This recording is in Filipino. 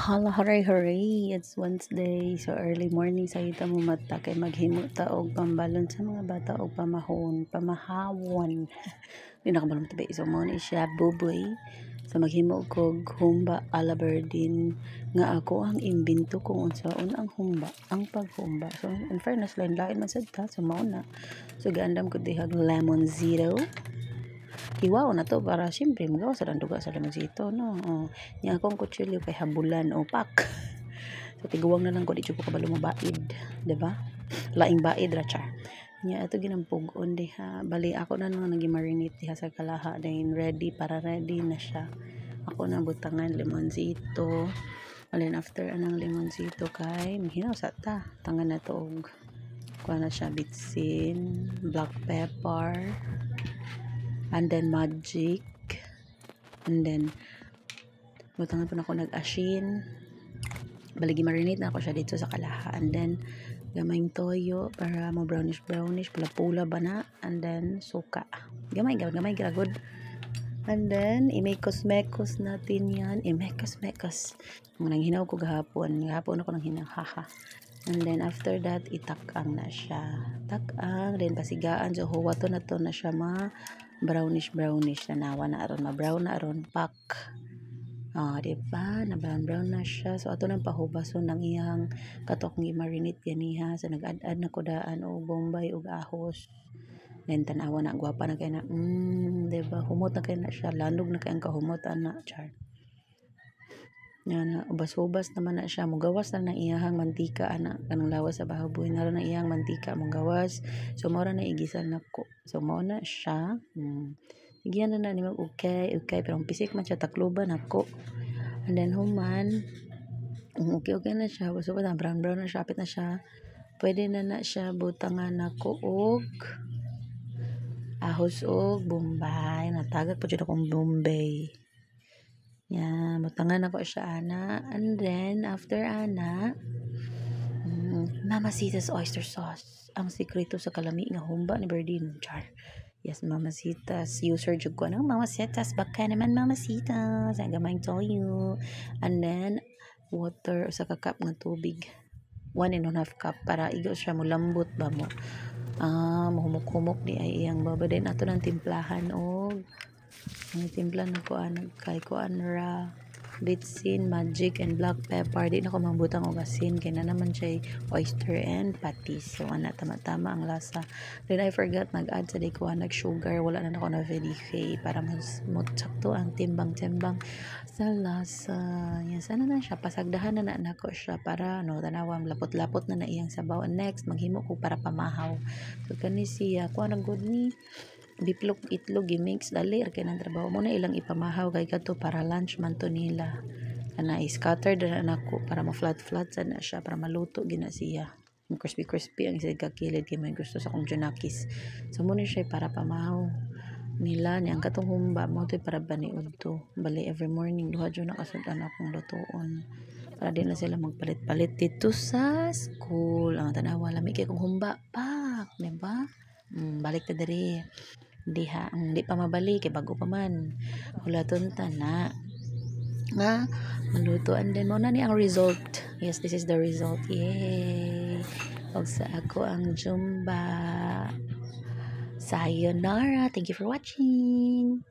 Hala, hooray! It's Wednesday. So, early morning sa ita mo mata kay maghimo ta og pambalon sa mga bata og pamahawon. Di na kabalong tabi. So, mo ni siya buboy. So, maghimo kog humba alaberdin nga ako ang imbento kung unsaon ang humba, ang paghumba. So, in fairness, lain-lain man sad ta. So, mao na. So, gaandam ko dihag lemon zero. Hiwaw na to para siyempre magawa sa duga sa lemonsito no. Nya akong kutsilyo kay habulan o pak. So tiguwang na lang ko di ko kabalo mabaid, di ba? Laing baid ra char. Nya ato ginampugon diha. Bali ako na nang nagi-marinate diha sa kalaha then ready na siya. Ako na butangan lemonsito. And then after anang lemonsito kay mahinaw sa ta. Tangan na to og kuha na siya bitsin, black pepper, and then magic, and then butangan po na ako nag-asin. Baligi marinate na ako siya dito sa kalaha, and then gamayng toyo para mo brownish pula ba na, and then suka gamay good, and then imekos-mekos natin yan. Imekos nang hinaw ko gahapon ako nang hinaw and then after that itakang na siya, then pasigaan. So huwato na to na siya brownish na nawa na aron ma-brown na aron pak. Diba? Na brown na siya. So ato nang pahubason ng iyang katok ng marinate ganiha. So nag-add na ko daan o bombay o ahos. Then tanawa na gwapa na kay na. Diba? Humot na kay na siya. Landog na kay ang kahumot ana char. Yan, ubas-ubas naman na siya. Mugawas na ng iyang mantika ana kanang lawas sa bahaboy na ron ang iyang mantika mugawas. So mao na igisan na ko. So mao na siya. Igyan na ni mag okay pero pisik man siya takloban ako. And then human okay na siya. So pa brown na siya, apit na siya. Pwede na siya butangan nako og ahos og bombay. Natagak po jud akong bombay. Yan, butangan ako siya ana. And then after ana, Mamacita's oyster sauce. Ang sikreto sa kalami nga humba ni Berdin. Char. Yes, Mamacita's. User jud ko ng Mamacita's. Baka naman Mamacita's. Ang gamayng toyo. And then, water sa kakap ng tubig. 1.5 cup para igo siya mo lambot ba mo. Mahumok-humok di ay iyang baba. Then, ato ng timplahan og timpla na ko kay ko ra bitsin, magic, and black pepper. Di na ko mambutang og asin kay na naman siya oyster and patis. So ana tama-tama ang lasa. Then I forgot nag-add sa ko sugar. Wala na ako na verify para mas sakto ang timbang-timbang sa lasa. Yes, ano na siya, pasagdahan na nako siya para tanawam lapot-lapot na iyang sabaw. And next maghimo ko para pamahaw. So kani siya kuha na good ni biplok itlog i-mix dali kay nang trabaho mo na ilang ipamahaw kay kadto para lunch man to nila. Ana i-scatter na nako para ma-flat sa na siya para maluto gina siya. Crispy ang isa kakilid kay may gusto sa kong junakis. So mo ni siya para pamahaw nila ni ang katong humba mo to para baniud to. Bali every morning duha jud nakasudan akong lutoon para di na sila magpalit-palit dito sa school. Ang tanawa lami kay kong humba pak, di ba? Balik ta diri. Di pa mabalik kay bago pa man. Hulaton ta na nga maluto, and then mo na ni ang result. Yes, this is the result. Yay! Og sa ako ang jumba. Sayonara. Thank you for watching.